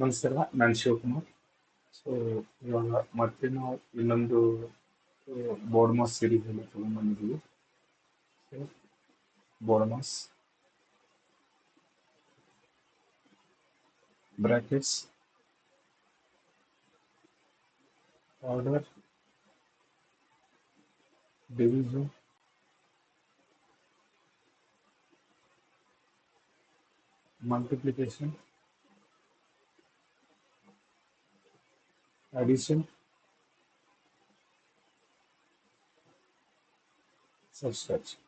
ನಮಸ್ಕಾರ, ನಾನು ಶಿವಕುಮಾರ್. ಸೊ ಇವಾಗ ಮತ್ತೆ ನಾವು ಇನ್ನೊಂದು ಬೋರ್ಡ್ಮಾಸ್ ಸೀರೀಸ್ ಅಲ್ಲಿ ತಗೊಂಡ್ಬಂದಿದ್ದೀವಿ. So BODMAS brackets order division multiplication addition subtraction.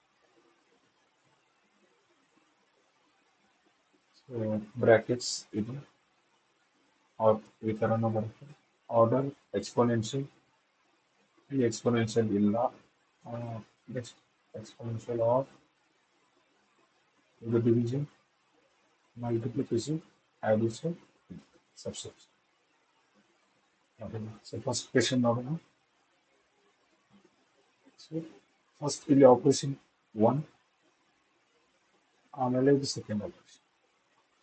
So brackets ಇದು ಈ ಥರನೂ ಬರುತ್ತೆ. ಆರ್ಡರ್ ಎಕ್ಸ್ಪೋನೆನ್ಷಿಯಲ್, ಈ ಎಕ್ಸ್ಪೋನೆನ್ಷಿಯಲ್ ಇಲ್ಲ. ನೆಕ್ಸ್ಟ್ ಎಕ್ಸ್ಪೋನೆನ್ಷಿಯಲ್ ಆಫ್ ಇದು division, multiplication, addition, subtraction. So first question ನೋಡೋಣ. ಸೊ ಫಸ್ಟ್ ಇಲ್ಲಿ ಆಪರೇಷನ್ 1, ಆಮೇಲೆ ಇದು ಸೆಕೆಂಡ್ ಆಪರೇಷನ್.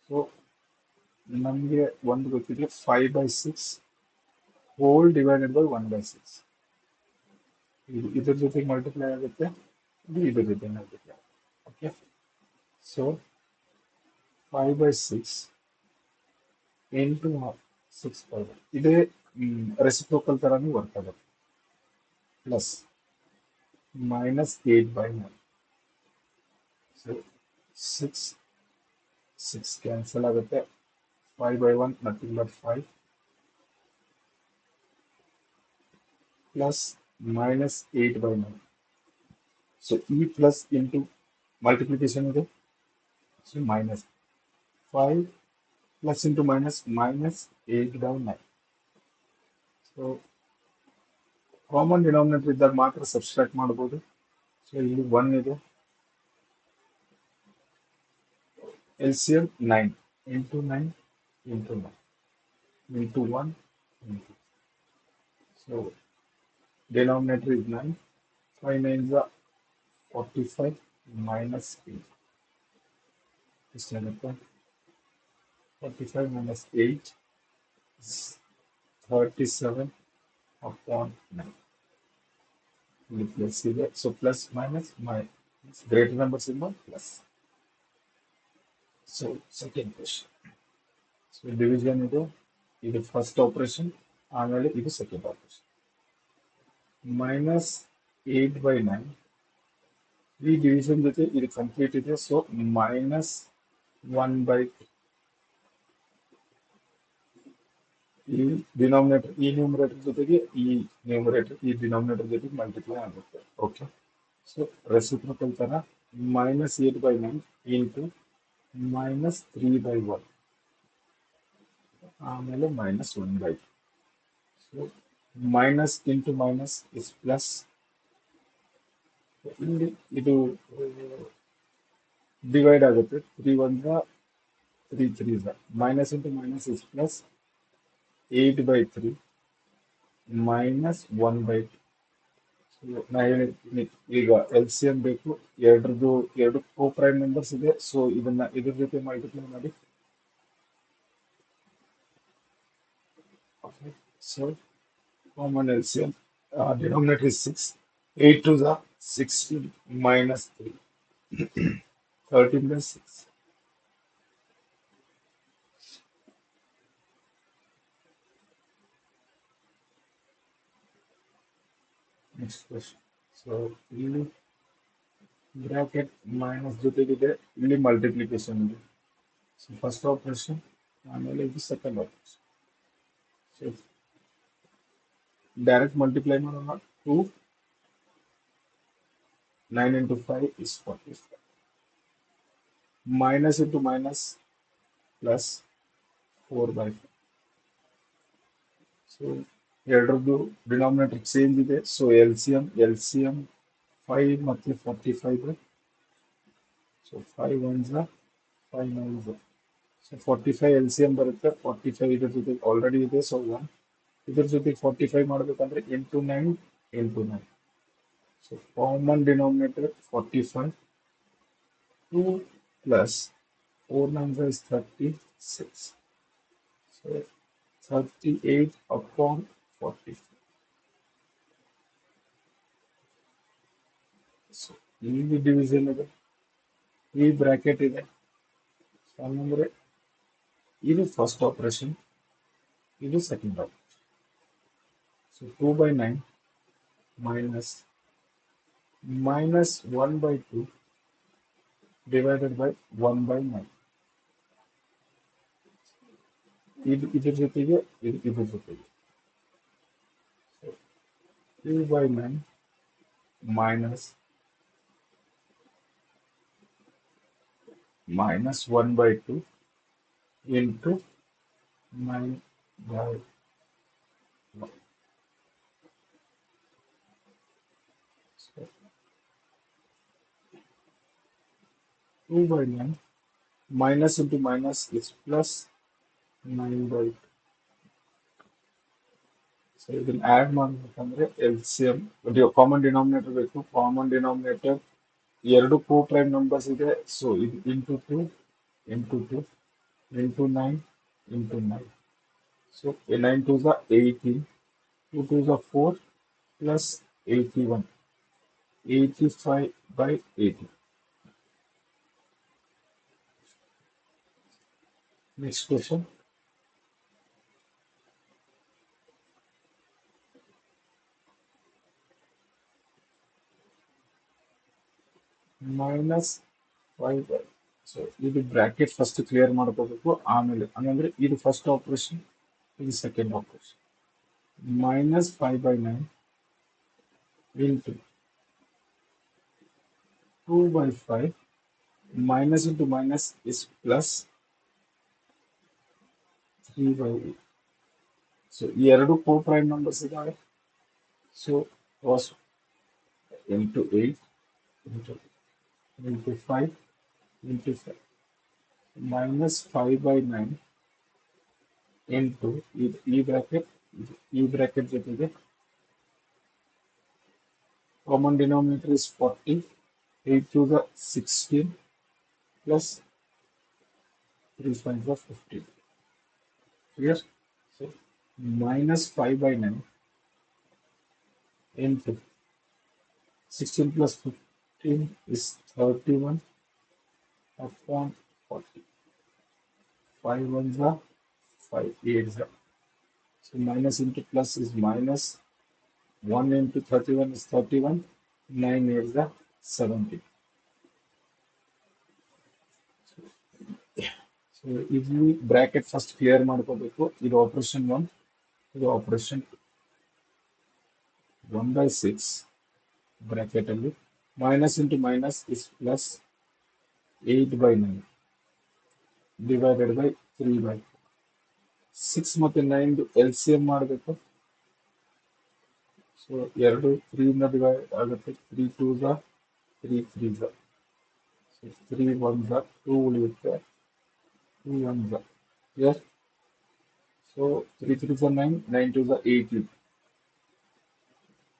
ಸೊ ನಮಗೆ ಒಂದು ಗೊತ್ತಿದೆ, 5/6 ಹೋಲ್ ಡಿವೈಡೆಡ್ ಬೈ 1/6. ಇದು ಇದ್ರ ಜೊತೆಗೆ ಮಲ್ಟಿಪ್ಲೈ ಆಗುತ್ತೆ, ಇದು ಇದ್ರ ಜೊತೆ ಮಲ್ಟಿಪ್ಲೈ ಆಗುತ್ತೆ. ಓಕೆ, ಸೊ 5/6 into 6/1 ಇದೇ ರೆಸಿಪ್ರೋಕಲ್ ತರಾನು ವರ್ಕ್ ಆಗುತ್ತೆ. ಪ್ಲಸ್ -8/9. ಸೊ 6 ಕ್ಯಾನ್ಸಲ್ ಆಗುತ್ತೆ. 5/1 ನಥಿಂಗ್ ಬಟ್ 5 ಪ್ಲಸ್ -8/9. ಸೊ ಈ ಪ್ಲಸ್ ಇಂಟು ಮಲ್ಟಿಪ್ಲಿಕೇಶನ್ ಇದೆ. So -5 plus into -8/9. So common denominator ಇದ್ದಾಗ ಮಾತ್ರ ಸಬ್ಸ್ಟ್ರಾಕ್ಟ್ ಮಾಡ್ಬೋದು. ಸೊ ಇಲ್ಲಿ 1 ಇದೆ, LCM 9 into 9 into 9 into 1 into. So denominator is 9. 5 9s are 45 minus 8. This is 45 minus 8 is 37 upon 9. Let's see that. So plus minus greater number symbol plus. So second question. So division ಇದು first operation, ಆಮೇಲೆ ಇದು second operation. -8/9 ಈ division ಜೊತೆ ಇದು complete ಇದೆ. So -1/3 ಈ denominator ಈ numerator ಜೊತೆಗೆ ಈ ನ್ಯೂಮರೇಟರ್ ಈ ಡಿನಾಮಿನೇಟರ್ ಜೊತೆಗೆ ಮಲ್ಟಿಪ್ಲೈ ಆಗುತ್ತೆ. ಓಕೆ, ಸೊ ರೆಸಿಪ್ರೋಕಲ್ ತರ -8/9 ಇಂಟು -3/1 ಆಮೇಲೆ -1/3. So minus into minus is plus. ಇಲ್ಲಿ ಇದು ಡಿವೈಡ್ ಆಗುತ್ತೆ. 3 1 3 3 minus into minus is plus 8/3 -1/2. So ನಾ ಹೇಳಿದ್ದೀನಿ ಈಗ LCM ಬೇಕು, ಎರಡು ಪ್ರೈಮ್ ನಂಬರ್ಸ್ ಇದೆ. ಸೊ ಇದನ್ನ ಇದ್ರ ಜೊತೆ ಮಲ್ಟಿಪ್ಲೈ ಮಾಡಿ. Okay, so common LCM denominator is 6. 8 to the 16 minus 3. 13/6. Next question. So ಇಲ್ಲಿ ಬ್ರಾಕೆಟ್ ಮೈನಸ್ ಜೊತೆಗಿದೆ, ಇಲ್ಲಿ ಮಲ್ಟಿಪ್ಲಿಕೇಶನ್ ಇದೆ. ಸೊ ಫಸ್ಟ್ ಆಪರೇಷನ್, ಆಮೇಲೆ ಇದು second operation. So direct multiply ಮಾಡೋಣ. 2 9 into 5 is 45. Minus into minus plus 4/5. So ಎರಡರದ್ದು denominator change ಇದೆ. So LCM 5 ಮತ್ತು 45. So 5 1s 5 9s. So 45 LCM ಬರುತ್ತೆ. 45 ಇದ್ರ ಜೊತೆ ಆಲ್ರೆಡಿ ಇದೆ. ಸೊ 1 ಇದ್ರ ಜೊತೆ 45 ಮಾಡಬೇಕಂದ್ರೆ into 9 into 9. So common denominator 45. 2 plus 4 9 is 36. So 38 upon 40. So ಇಲ್ಲಿ ಡಿವಿಷನ್ ಇದೆ, ಈ ಬ್ರಾಕೆಟ್ ಇದೆ. ಅಂದ್ರೆ ಇದು ಫಸ್ಟ್ ಆಪರೇಷನ್, ಇದು second operation. So 2/9 minus 1/2 divided by 1/9. ಇದ್ರ ಜೊತೆಗೆ ಇದ್ರ ಜೊತೆಗೆ 2/9 minus 1/2 into 9/1. So 2/9 minus into minus is plus 9/2. So ಇದನ್ನ ಆಡ್ ಮಾಡ್ಬೇಕಂದ್ರೆ LCM ಕಾಮನ್ ಡಿನಾಮಿನೇಟರ್ ಬೇಕು. ಕಾಮನ್ ಡಿನಾಮಿನೇಟರ್ ಎರಡು ಪ್ರೈಮ್ ನಂಬರ್ಸ್ ಇದೆ. ಸೊ ಇದು into 2 into 9 into 9. So 9 2s are 18, 2 2s are 4 plus 81, 85/80. Next question. -5. So ಇದು ಬ್ರಾಕೆಟ್ ಫಸ್ಟ್ ಕ್ಲಿಯರ್ ಮಾಡ್ಕೋಬೇಕು, ಆಮೇಲೆ ಹಂಗಂದ್ರೆ ಇದು ಫಸ್ಟ್ ಆಪರೇಷನ್, ಇದು second operation. -5/9 into 2/5. Minus into minus is plus 3/8. So ಈ ಎರಡು ಪ್ರೈಮ್ ನಂಬರ್ಸ್ ಇದ್ದಾವೆ. So was into 8 into 5 into 5 -5/9 into ಈ ಬ್ರಾಕೆಟ್ ಜೊತೆಗೆ common denominator is 40, 8 to the 16 plus 3 5 the 15. Clear? So -5/9 into 16 plus 15 is 31 upon 40. 5 1s are 5 8s are. So minus into plus is minus. 1 into 31 is 31. 9 8s are 70. So ಇಲ್ಲಿ bracket first clear ಮಾಡ್ಕೋಬೇಕು. ಇದು operation 1, ಇದು operation 2. 1/6 bracket ಅಲ್ಲಿ minus into minus is plus 8/9 divided by 3/4. 6 ಮತ್ತೆ 9 LCM ಮಾಡಬೇಕು. So 2 3 ಇಂದ divide ಆಗುತ್ತೆ. 3 2s are 3 3s are. So 3 1s are 2 ಉಳಿಯುತ್ತೆ. 2 1s are. Yes. So 3 3s are 9, 9 2s are 18.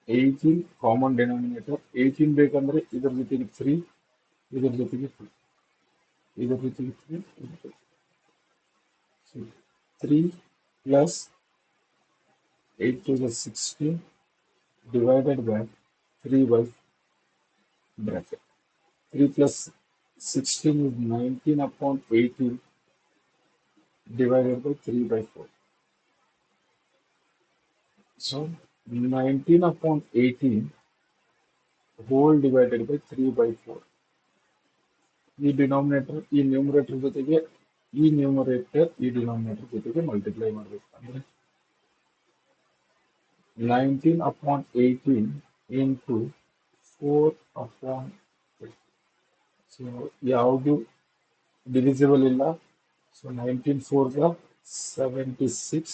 18 common denominator. 18 ಬೇಕಂದ್ರೆ ಇದರ ಜೊತೆಗೆ 3, ಇದರ ಜೊತೆಗೆ 3, ಇದರ ಜೊತೆಗೆ 3, 3 plus 8 to the 16 divided by 3 by bracket. 3 plus 16 is 19 upon 18 divided by 3/4. So 19 upon 18 whole divided by 3/4. ಈ denominator ಈ ನ್ಯೂಮರೇಟರ್ ಜೊತೆಗೆ ಈ ನ್ಯೂಮರೇಟರ್ ಈ ಡಿನಾಮಿನೇಟರ್ ಜೊತೆಗೆ ಮಲ್ಟಿಪ್ಲೈ ಮಾಡಬೇಕು. ಅಂದ್ರೆ 19 upon 18 into 4 upon 8. ಸೊ ಯಾವುದು ಡಿವಿಸಿಬಲ್ ಇಲ್ಲ. So 19 4s are 76,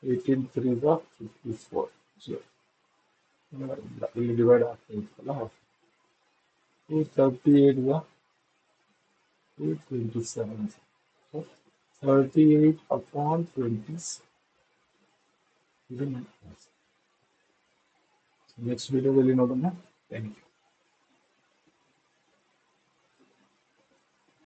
18 3s are 54. So ಇಲ್ಲಿ ಡಿವೈಡ್ ಆಗ್ತಾ ಇತ್ತಲ್ಲ, 238 227. So 38 upon 20. ಇದು ನೆಕ್ಸ್ಟ್ ವಿಡಿಯೋದಲ್ಲಿ ನೋಡೋಣ. Thank you.